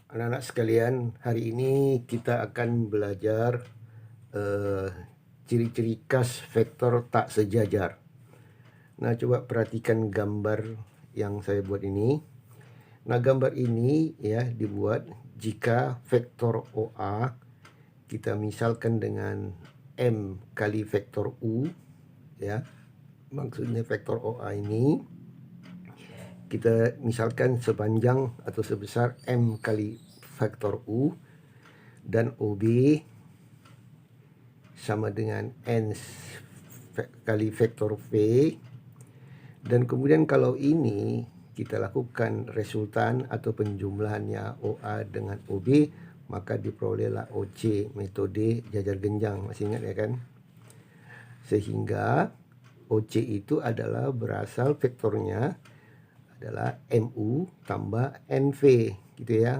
Anak-anak sekalian, hari ini kita akan belajar ciri-ciri khas vektor tak sejajar. Nah, coba perhatikan gambar yang saya buat ini. Nah, gambar ini ya dibuat jika vektor OA kita misalkan dengan M kali vektor U ya. Maksudnya vektor OA ini kita misalkan sepanjang atau sebesar M kali vektor U dan OB sama dengan N kali vektor V, dan kemudian kalau ini kita lakukan resultan atau penjumlahannya OA dengan OB, maka diperolehlah OC, metode jajar genjang. Masih ingat ya kan? Sehingga OC itu adalah berasal vektornya adalah MU tambah NV gitu ya.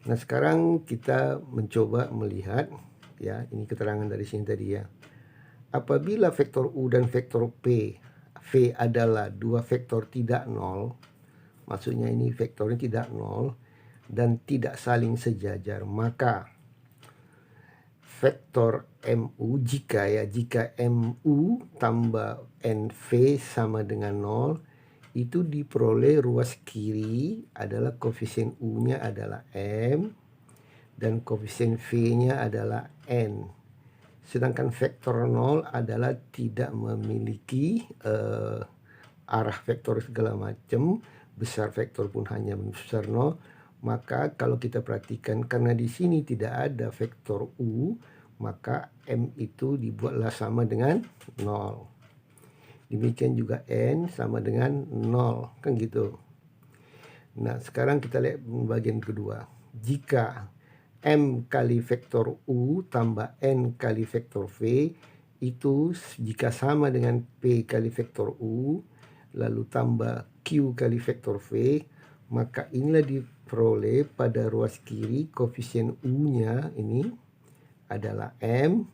Nah, sekarang kita mencoba melihat ya, ini keterangan dari sini tadi ya. Apabila vektor U dan vektor V adalah dua vektor tidak nol, maksudnya ini vektornya tidak nol dan tidak saling sejajar, maka vektor MU jika MU tambah NV sama dengan 0, itu diperoleh ruas kiri adalah koefisien U-nya adalah M dan koefisien V-nya adalah N. Sedangkan vektor 0 adalah tidak memiliki arah vektor segala macam, besar vektor pun hanya besar 0. Maka kalau kita perhatikan, karena di sini tidak ada vektor U, maka M itu dibuatlah sama dengan 0. Demikian juga N sama dengan 0, kan gitu. Nah, sekarang kita lihat bagian kedua. Jika M kali vektor U tambah N kali vektor V itu jika sama dengan P kali vektor U lalu tambah Q kali vektor V, maka inilah diperoleh pada ruas kiri koefisien U-nya ini adalah M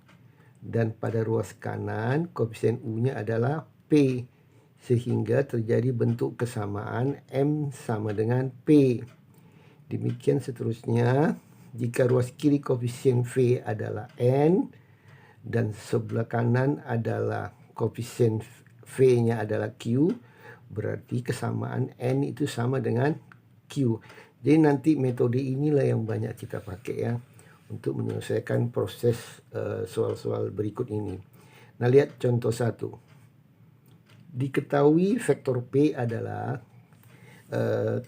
dan pada ruas kanan koefisien U-nya adalah P, sehingga terjadi bentuk kesamaan M sama dengan P. Demikian seterusnya. Jika ruas kiri koefisien V adalah N dan sebelah kanan adalah koefisien V-nya adalah Q, berarti kesamaan N itu sama dengan Q. Jadi nanti metode inilah yang banyak kita pakai ya untuk menyelesaikan proses soal-soal berikut ini. Nah, lihat contoh 1. Diketahui vektor P adalah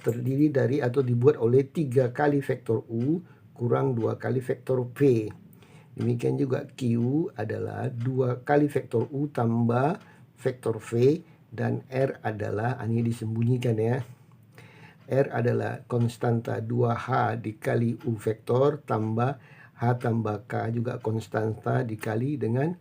terdiri dari atau dibuat oleh 3 kali vektor U kurang 2 kali vektor V. Demikian juga Q adalah 2 kali vektor U tambah vektor V, dan R adalah, ini disembunyikan ya, R adalah konstanta 2H dikali U vektor tambah H tambah K juga konstanta dikali dengan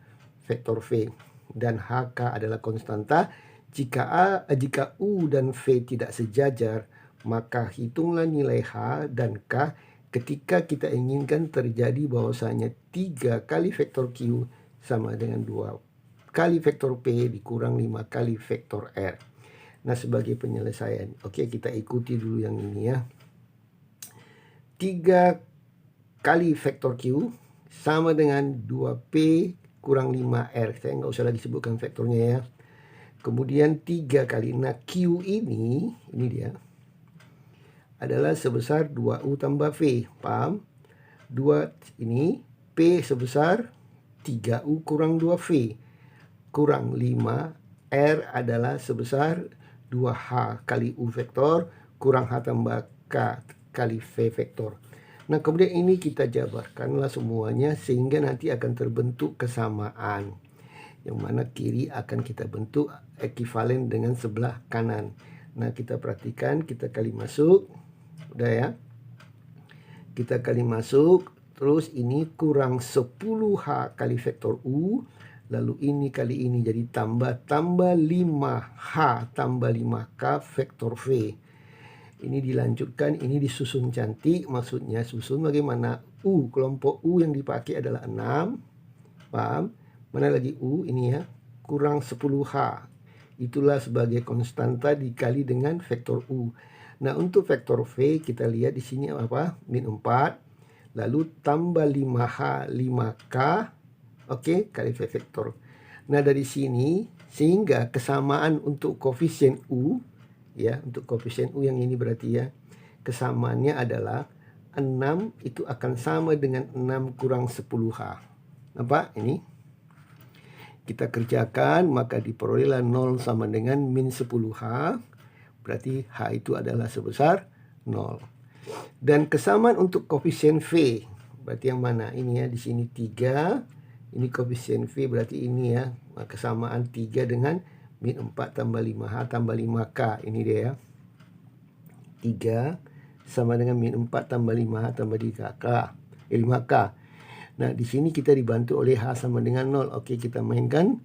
vektor V. Dan HK adalah konstanta. Jika U dan V tidak sejajar, maka hitunglah nilai H dan K ketika kita inginkan terjadi bahwasanya 3 kali vektor Q sama dengan 2 kali vektor P dikurang 5 kali vektor R. Nah, sebagai penyelesaian, oke, kita ikuti dulu yang ini ya. 3 kali vektor Q sama dengan 2P kurang 5R. Saya nggak usah lagi sebutkan vektornya ya. Kemudian 3 kali, nah Q ini dia, adalah sebesar 2U tambah V, paham? 2 ini P sebesar 3U kurang 2V kurang 5, R adalah sebesar 2H kali U vektor kurang H tambah K kali V vektor. Nah, kemudian ini kita jabarkanlah semuanya sehingga nanti akan terbentuk kesamaan, yang mana kiri akan kita bentuk ekivalen dengan sebelah kanan. Nah, kita perhatikan, kita kali masuk, udah ya, kita kali masuk, terus ini kurang 10H kali vektor U, lalu ini kali ini jadi tambah 5H tambah 5K vektor V. Ini dilanjutkan, ini disusun cantik, maksudnya susun bagaimana? U, kelompok U yang dipakai adalah 6, paham? Mana lagi U ini ya, kurang 10H. Itulah sebagai konstanta dikali dengan vektor U. Nah, untuk vektor V kita lihat di sini apa? Min 4, lalu tambah 5H 5K, oke, kali V vektor. Nah, dari sini sehingga kesamaan untuk koefisien U, ya, untuk koefisien U yang ini berarti ya, kesamaannya adalah 6 itu akan sama dengan 6 kurang 10H. Nampak ini? Kita kerjakan, maka diperolehlah 0 sama dengan min 10H. Berarti H itu adalah sebesar 0. Dan kesamaan untuk koefisien V, berarti yang mana? Ini ya, di sini 3. Ini koefisien V berarti ini ya. Kesamaan 3 dengan min 4 tambah 5H tambah 5K. Ini dia ya. 3 sama dengan min 4 tambah 5H tambah 5K. Nah, di sini kita dibantu oleh H sama dengan 0. Oke, kita mainkan.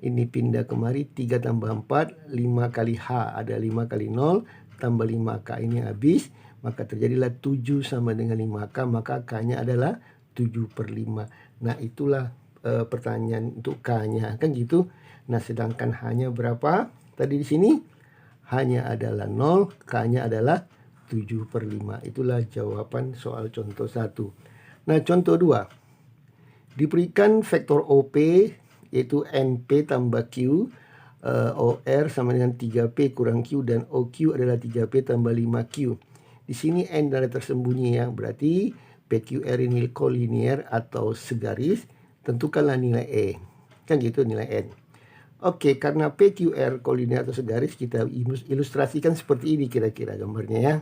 Ini pindah kemari, 3 tambah 4, 5 kali H. Ada 5 kali 0, tambah 5K. Ini habis, maka terjadilah 7 sama dengan 5K. Maka K-nya adalah 7/5. Nah, itulah pertanyaan untuk K-nya. Kan gitu. Nah, sedangkan H-nya berapa? Tadi di sini H-nya adalah 0, K-nya adalah 7/5. Itulah jawaban soal contoh 1. Nah, contoh 2. Diberikan vektor OP yaitu NP tambah Q, OR sama dengan 3P kurang Q, dan OQ adalah 3P tambah 5Q. Di sini N adalah tersembunyi ya, berarti PQR ini kolinier atau segaris. Tentukanlah nilai E. Kan gitu nilai N. Oke, karena PQR kolinier atau segaris, kita ilustrasikan seperti ini kira-kira gambarnya ya.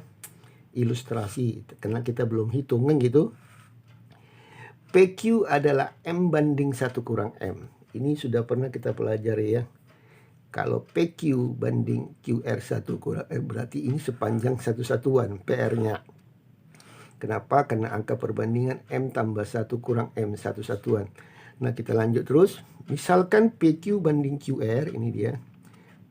Ilustrasi, karena kita belum hitung kan gitu. PQ adalah M banding 1 kurang M. Ini sudah pernah kita pelajari ya. Kalau PQ banding QR 1 kurang M, berarti ini sepanjang satu satuan PR-nya. Kenapa? Karena angka perbandingan M tambah 1 kurang M satu satuan. Nah, kita lanjut terus. Misalkan PQ banding QR, ini dia,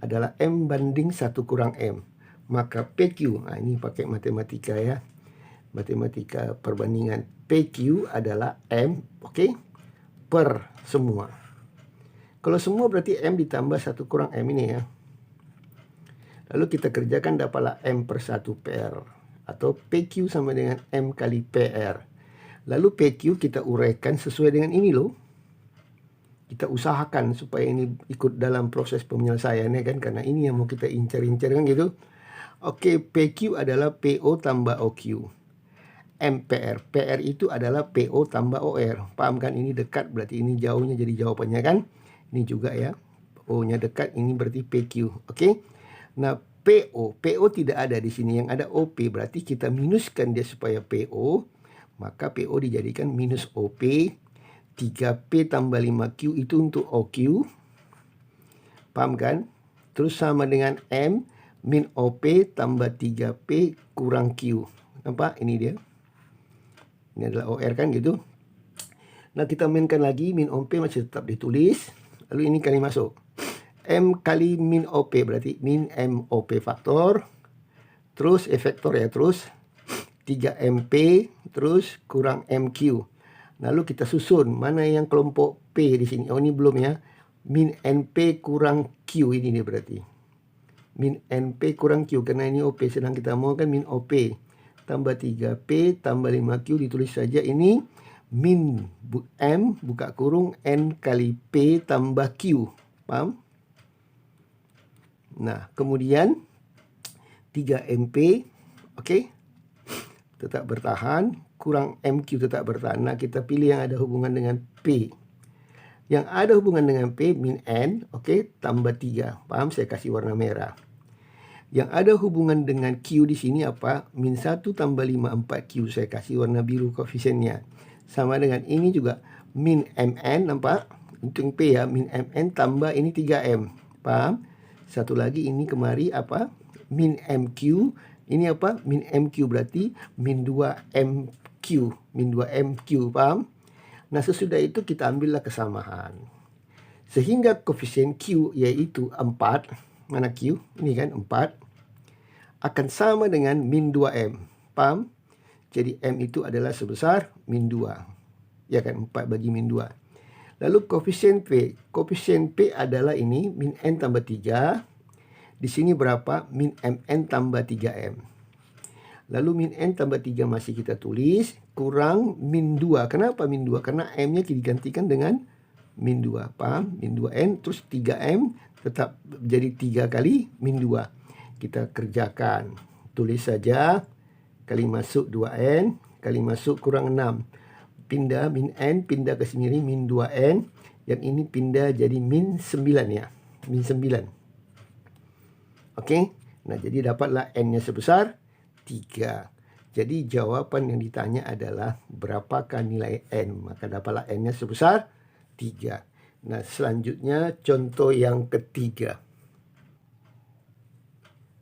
adalah M banding 1 kurang M. Maka PQ, nah ini pakai matematika ya. Matematika perbandingan PQ adalah M, oke, per semua. Kalau semua berarti M ditambah 1 kurang M ini ya. Lalu kita kerjakan dapatlah M per 1 PR. Atau PQ sama dengan M kali PR. Lalu PQ kita uraikan sesuai dengan ini loh. Kita usahakan supaya ini ikut dalam proses penyelesaiannya kan. Karena ini yang mau kita incar-incar kan gitu. Oke, PQ adalah PO tambah OQ. MPR. PR itu adalah PO tambah OR. Paham kan? Ini dekat berarti ini jauhnya jadi jawabannya kan? Ini juga ya. O-nya dekat, ini berarti PQ. Oke. Nah, PO tidak ada di sini. Yang ada OP, berarti kita minuskan dia supaya PO. Maka PO dijadikan minus OP. 3P tambah 5Q itu untuk OQ. Paham kan? Terus sama dengan M min OP tambah 3P kurang Q. Nampak? Ini dia. Ini adalah OR kan gitu. Nah, kita mainkan lagi, min OP masih tetap ditulis. Lalu ini kali masuk. M kali min OP berarti min MOP faktor. Terus E vektor ya, terus 3MP terus kurang MQ. Lalu kita susun mana yang kelompok P di sini. Oh, ini belum ya. Min NP kurang Q ini dia berarti. Min NP kurang Q karena ini OP, sedang kita mau kan min OP. Tambah 3P tambah 5Q, ditulis saja ini min M buka kurung N kali P tambah Q. Paham? Nah, kemudian 3MP, oke, tetap bertahan, kurang MQ tetap bertahan. Nah, kita pilih yang ada hubungan dengan P. Yang ada hubungan dengan P, min N, oke, tambah 3. Paham? Saya kasih warna merah. Yang ada hubungan dengan Q di sini apa? Min 1 tambah 5, 4Q. Saya kasih warna biru koefisiennya. Sama dengan ini juga. Min MN, nampak? Untuk P ya. Min MN tambah ini 3M. Paham? Satu lagi ini kemari apa? Min MQ. Ini apa? Min MQ berarti min 2MQ. Min 2MQ. Paham? Nah, sesudah itu kita ambillah kesamaan. Sehingga koefisien Q yaitu 4. Mana Q? Ini kan 4. Akan sama dengan min 2M. Paham? Jadi M itu adalah sebesar min 2. Ya kan? 4 bagi min 2. Lalu koefisien P. Koefisien P adalah ini min N tambah 3. Di sini berapa? Min MN tambah 3M. Lalu min N tambah 3 masih kita tulis, kurang min 2. Kenapa min 2? Karena M-nya digantikan dengan min 2. Paham? Min 2N, terus 3M tetap jadi 3 kali min 2. Kita kerjakan. Tulis saja, kali masuk 2N, kali masuk kurang 6. Pindah min N, pindah ke sini min 2N. Yang ini pindah jadi min 9 ya. Min 9. Oke. Nah, jadi dapatlah N-nya sebesar 3. Jadi jawaban yang ditanya adalah berapakah nilai N. Maka dapatlah N-nya sebesar 3. Nah, selanjutnya contoh yang ketiga.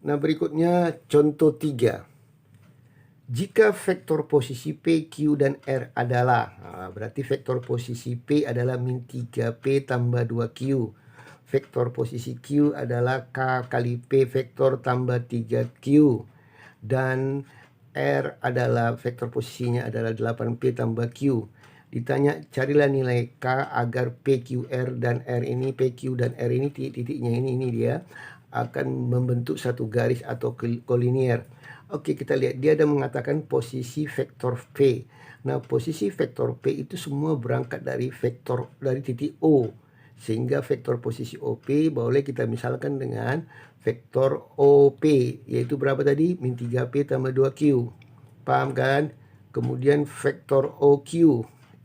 Nah, berikutnya contoh 3. Jika vektor posisi P, Q, dan R adalah, berarti vektor posisi P adalah min 3P tambah 2Q. Vektor posisi Q adalah K kali P vektor tambah 3Q. Dan R adalah vektor posisinya adalah 8P tambah Q. Ditanya carilah nilai K agar PQR dan R ini, PQ dan R ini titik-titiknya ini dia akan membentuk satu garis atau kolinier. Oke, kita lihat dia ada mengatakan posisi vektor P. Nah, posisi vektor P itu semua berangkat dari vektor dari titik O. Sehingga vektor posisi OP boleh kita misalkan dengan vektor OP, yaitu berapa tadi? Min 3P tambah 2Q. Paham kan? Kemudian vektor OQ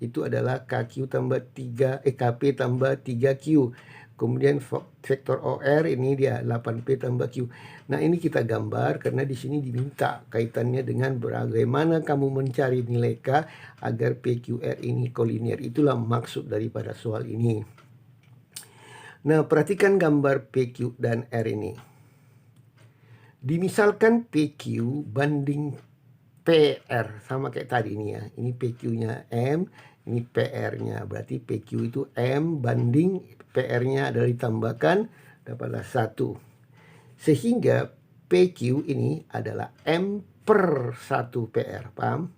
itu adalah KQ tambah 3 KP tambah 3Q. Kemudian vektor OR ini dia 8P tambah Q. Nah, ini kita gambar karena di sini diminta kaitannya dengan bagaimana kamu mencari nilai K agar PQR ini kolinier. Itulah maksud daripada soal ini. Nah, perhatikan gambar PQ dan R ini. Dimisalkan PQ banding PR sama kayak tadi ini ya. Ini PQ-nya M, ini PR-nya. Berarti PQ itu M banding PR-nya adalah ditambahkan dapatlah 1. Sehingga PQ ini adalah M per 1 PR. Paham?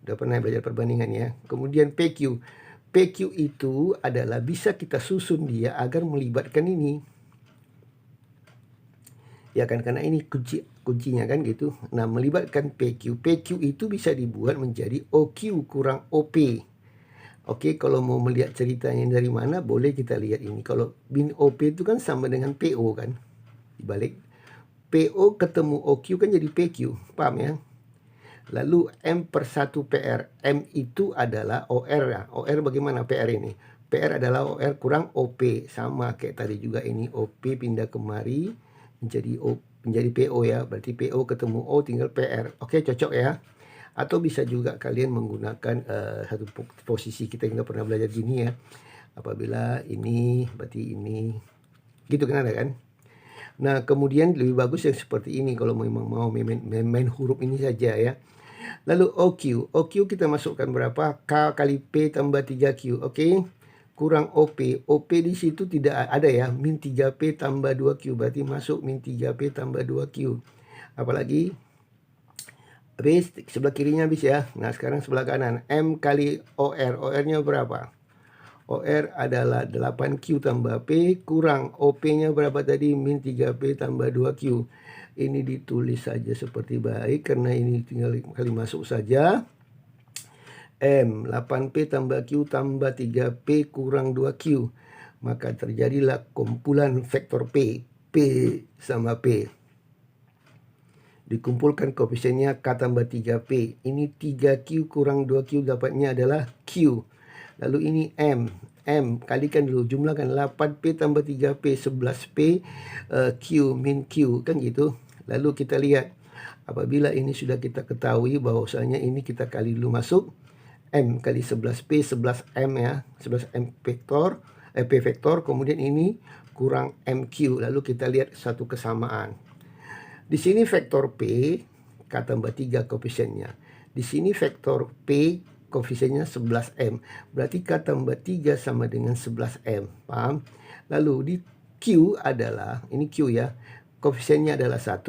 Udah pernah belajar perbandingan ya. Kemudian PQ. PQ itu adalah bisa kita susun dia agar melibatkan ini. Ya kan, karena ini kuncinya kan gitu. Nah, melibatkan PQ. PQ itu bisa dibuat menjadi OQ kurang OP. Oke, kalau mau melihat ceritanya dari mana, boleh kita lihat ini. Kalau min OP itu kan sama dengan PO kan. Dibalik. PO ketemu OQ kan jadi PQ. Paham ya? Lalu M per 1 PR. M itu adalah OR ya. OR bagaimana PR ini? PR adalah OR kurang OP. Sama kayak tadi juga ini. OP pindah kemari menjadi PO ya. Berarti PO ketemu O tinggal PR. Oke, cocok ya. Atau bisa juga kalian menggunakan satu posisi kita yang pernah belajar gini ya. Apabila ini berarti ini. Gitu kan ada kan? Nah, kemudian lebih bagus yang seperti ini kalau memang mau main huruf ini saja ya. Lalu OQ. OQ kita masukkan berapa? K kali P tambah 3Q. Oke. Kurang OP. OP di situ tidak ada ya. Min 3P tambah 2Q. Berarti masuk min 3P tambah 2Q. Apalagi? Habis. Sebelah kirinya habis ya. Nah, sekarang sebelah kanan. M kali OR. OR-nya berapa? OR adalah 8Q tambah P kurang OP-nya berapa tadi? Min 3P tambah 2Q. Ini ditulis saja seperti baik karena ini tinggal kali masuk saja. M 8P tambah Q tambah 3P kurang 2Q. Maka terjadilah kumpulan vektor P. P sama P. Dikumpulkan koefisiennya K tambah 3P. Ini 3Q kurang 2Q dapatnya adalah Q. Lalu ini M. M kalikan dulu, jumlahkan 8P tambah 3P 11P Q min Q kan gitu. Lalu kita lihat apabila ini sudah kita ketahui bahwasanya ini kita kali dulu masuk M kali 11P 11M ya, 11M vektor P vektor, kemudian ini kurang MQ. Lalu kita lihat satu kesamaan. Di sini vektor P K tambah 3 koefisiennya. Di sini vektor P koefisiennya 11M. Berarti K tambah 3 sama dengan 11M. Paham? Lalu di Q adalah, ini Q ya, koefisiennya adalah 1.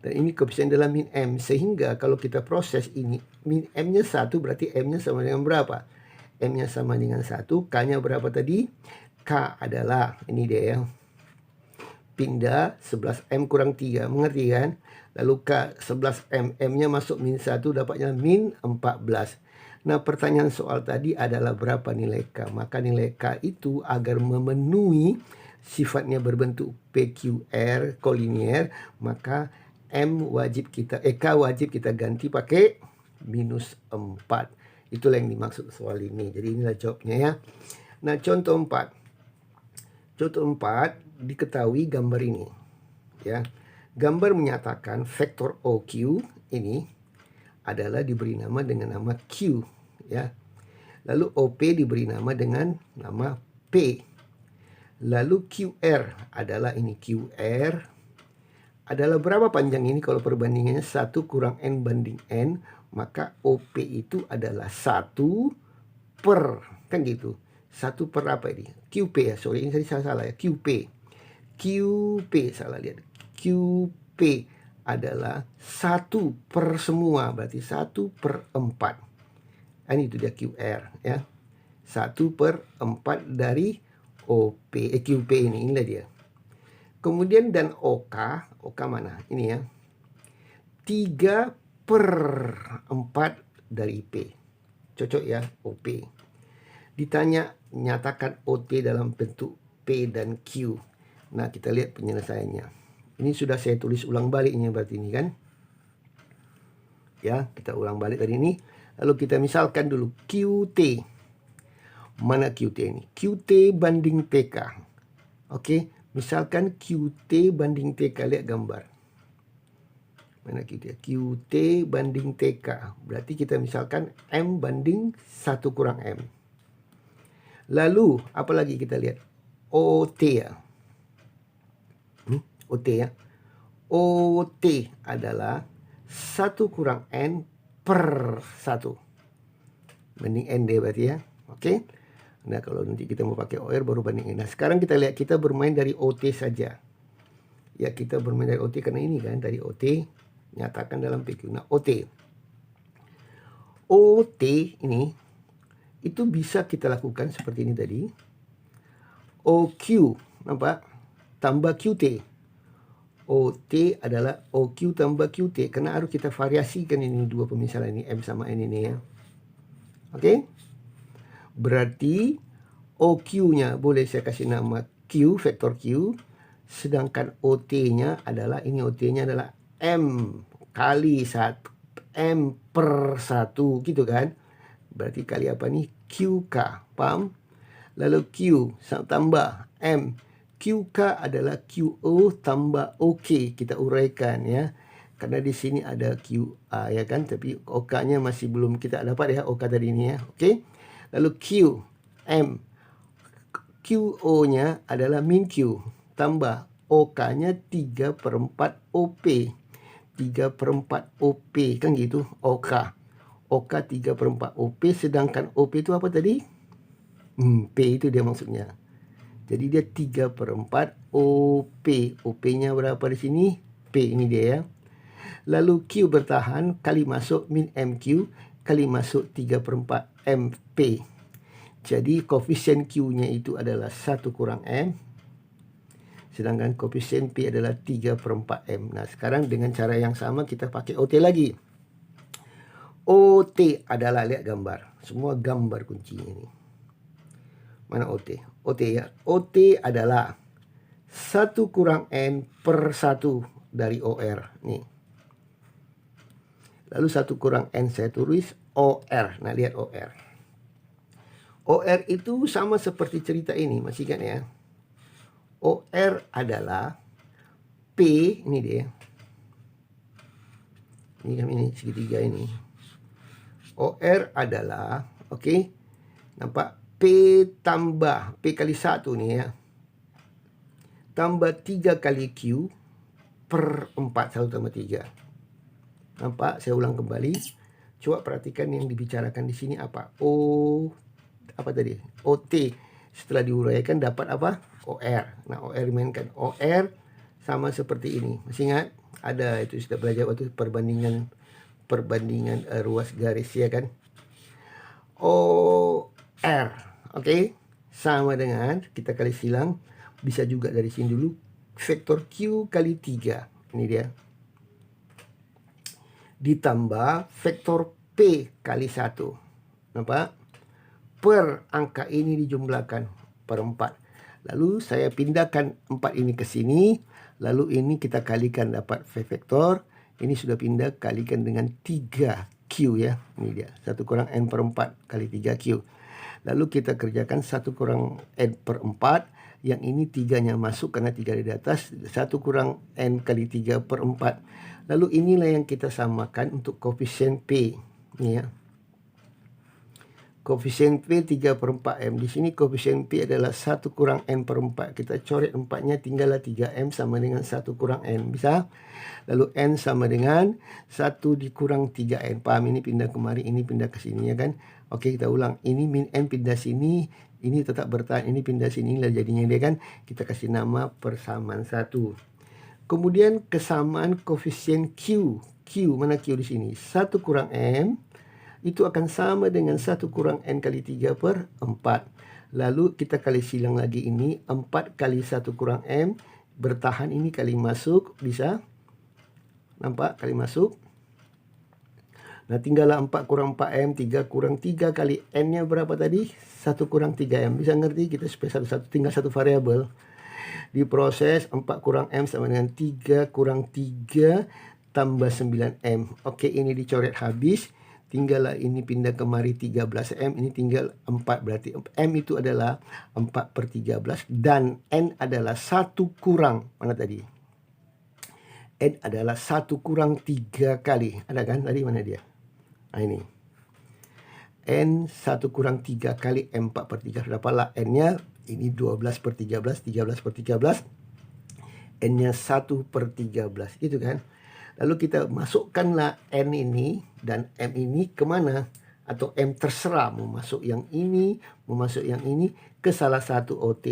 Dan ini koefisien adalah min M. Sehingga kalau kita proses ini, min M-nya 1 berarti M-nya sama dengan berapa? M-nya sama dengan 1. K-nya berapa tadi? K adalah, ini dia ya, pindah 11M kurang 3. Mengerti kan? Lalu K 11 mm-nya masuk min 1, dapatnya min 14. Nah, pertanyaan soal tadi adalah berapa nilai K. Maka nilai K itu agar memenuhi sifatnya berbentuk PQR kolinier, maka K wajib kita ganti pakai minus 4. Itulah yang dimaksud soal ini. Jadi inilah jawabnya ya. Nah, contoh 4. Contoh 4 diketahui gambar ini. Ya. Gambar menyatakan vektor OQ ini adalah diberi nama dengan nama Q, ya. Lalu OP diberi nama dengan nama P. Lalu QR adalah ini, QR adalah berapa panjang ini? Kalau perbandingannya 1 kurang N banding N, maka OP itu adalah 1 per, kan gitu. 1 per apa ini? QP ya, sorry ini tadi salah ya, QP salah lihat. QP adalah 1 per semua, berarti 1 per 4. Ini itu dia QR ya. 1 per 4 dari QP ini, inilah dia. Kemudian dan OK mana? Ini ya. 3 per 4 dari P. Cocok ya, OP. Ditanya nyatakan OT dalam bentuk P dan Q. Nah, kita lihat penyelesaiannya. Ini sudah saya tulis ulang baliknya berarti ini kan. Ya, kita ulang balik tadi ini. Lalu kita misalkan dulu QT. Mana QT ini? QT banding TK. Oke, misalkan QT banding TK, lihat gambar. Mana QT? QT banding TK. Berarti kita misalkan M banding 1 kurang M. Lalu, apa lagi kita lihat? OT ya. OT ya. OT adalah 1 kurang N per 1. Banding N deh berarti ya. Oke. Nah, kalau nanti kita mau pakai OR baru banding N. Nah, sekarang kita lihat, kita bermain dari OT saja. Ya, kita bermain dari OT karena ini kan, dari OT nyatakan dalam PQ. Nah, OT ini itu bisa kita lakukan seperti ini tadi. OQ, nampak? Tambah QT. OT adalah OQ tambah QT. Karena harus kita variasikan ini dua pemisalan ini, M sama N ini ya. Oke? Berarti OQ-nya boleh saya kasih nama Q, vektor Q. Sedangkan OT-nya adalah, ini OT-nya adalah M kali 1. M per 1 gitu kan. Berarti kali apa nih? QK. Paham? Lalu Q tambah M. QK adalah QO tambah OK. Kita uraikan ya. Karena di sini ada QA ya kan. Tapi OK-nya masih belum kita dapat ya. OK tadi ini ya. Oke. Lalu Q. M. QO-nya adalah min Q. Tambah OK-nya 3 per 4 OP. 3 per 4 OP. Kan gitu. OK. OK 3 per 4 OP. Sedangkan OP itu apa tadi? P itu dia maksudnya. Jadi dia 3 per 4 OP. OP-nya berapa di sini? P ini dia ya. Lalu Q bertahan kali masuk min MQ kali masuk 3 per 4 MP. Jadi koefisien Q-nya itu adalah 1 kurang M. Sedangkan koefisien P adalah 3 per 4 M. Nah, sekarang dengan cara yang sama kita pakai OT lagi. OT adalah, lihat gambar. Semua gambar kuncinya ini. Mana OT? OT ya. OT adalah 1 kurang N per 1 dari OR. Nih. Lalu 1 kurang N saya tulis OR. Nah, lihat OR. OR itu sama seperti cerita ini. Masih kan ya? OR adalah P. Ini dia. Ini segitiga ini. OR adalah, oke. Nampak? P tambah P kali 1 nih ya. Tambah 3 kali Q per 4. 1 tambah 3. Nampak? Saya ulang kembali. Coba perhatikan yang dibicarakan di sini apa? Apa tadi? OT. Setelah diuraikan dapat apa? OR. Nah, OR dimainkan. OR sama seperti ini. Masih ingat? Ada itu sudah belajar waktu perbandingan ruas garis ya kan? OR. Oke, sama dengan kita kali silang, bisa juga dari sini dulu, vektor Q kali 3. Ini dia. ditambah vektor P kali 1. Nampak? Per angka ini dijumlahkan per 4. Lalu saya pindahkan 4 ini ke sini. Lalu ini kita kalikan dapat V vektor. Ini sudah pindah kalikan dengan 3Q ya. Ini dia. 1 kurang N per 4 kali 3Q. Lalu kita kerjakan 1 kurang N per 4. Yang ini 3-nya masuk karena 3 di atas. 1 kurang N kali 3 per 4. Lalu inilah yang kita samakan untuk koefisien P. Ini ya. Koefisien P 3 per 4M. Di sini koefisien P adalah 1 kurang N per 4. Kita coret 4-nya tinggallah 3M sama dengan 1 kurang N. Bisa? Lalu N sama dengan 1 dikurang 3N. Paham? Ini pindah kemari, ini pindah ke sini ya kan? Oke, kita ulang. Ini min N pindah sini, ini tetap bertahan, ini pindah sini lah jadinya dia kan. Kita kasih nama persamaan 1. Kemudian kesamaan koefisien Q. Q, mana Q di sini? 1 kurang M. Itu akan sama dengan 1 kurang N kali 3 per 4. Lalu kita kali silang lagi ini. 4 kali 1 kurang M. Bertahan ini kali masuk. Bisa? Nampak? Kali masuk. Nah tinggallah 4 kurang 4M. 3 kurang 3 kali N-nya berapa tadi? 1 kurang 3M. Bisa ngerti? Kita supaya satu-satu tinggal satu variabel. Diproses 4 kurang M sama dengan 3 kurang 3 tambah 9M. Oke, ini dicoret habis. Tinggallah ini pindah kemari 13M. Ini tinggal 4. Berarti M itu adalah 4 per 13. Dan N adalah 1 kurang. Mana tadi? N adalah 1 kurang 3 kali. Ada kan? Tadi mana dia? Nah ini. N 1 kurang 3 kali M 4 per 3. Dapatlah N-nya. Ini 12 per 13. 13 per 13. N-nya 1 per 13. Gitu kan? Lalu kita masukkanlah N ini dan M ini kemana? Atau M terserah mau masuk yang ini, mau masuk yang ini ke salah satu OT.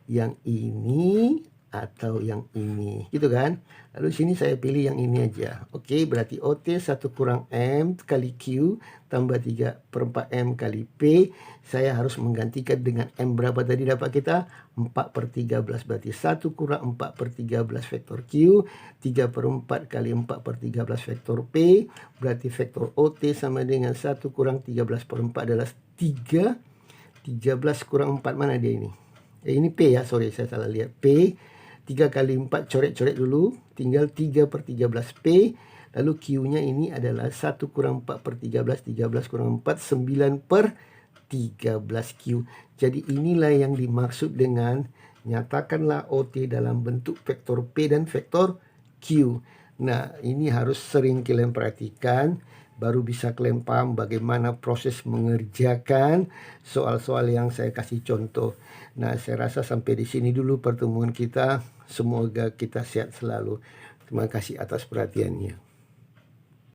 Yang ini atau yang ini. Gitu kan? Lalu sini saya pilih yang ini aja. Oke, berarti OT 1 kurang M kali Q tambah 3 per 4M kali P. Saya harus menggantikan dengan M berapa tadi dapat kita? 4 per 13. Berarti 1 kurang 4 per 13 vektor Q. 3 per 4 kali 4 per 13 vektor P. Berarti vektor OT sama dengan 1 kurang 13 per 4 adalah 3. 13 kurang 4 mana dia ini? Ini P ya, sorry saya salah lihat. P. 3 kali 4 coret-coret dulu. Tinggal 3 per 13P. Lalu Q-nya ini adalah 1 kurang 4 per 13. 13 kurang 4. 9 per 13Q. Jadi inilah yang dimaksud dengan nyatakanlah OT dalam bentuk vektor P dan vektor Q. Nah ini harus sering kalian perhatikan. Baru bisa kalian paham bagaimana proses mengerjakan soal-soal yang saya kasih contoh. Nah saya rasa sampai di sini dulu pertemuan kita. Semoga kita sehat selalu. Terima kasih atas perhatiannya.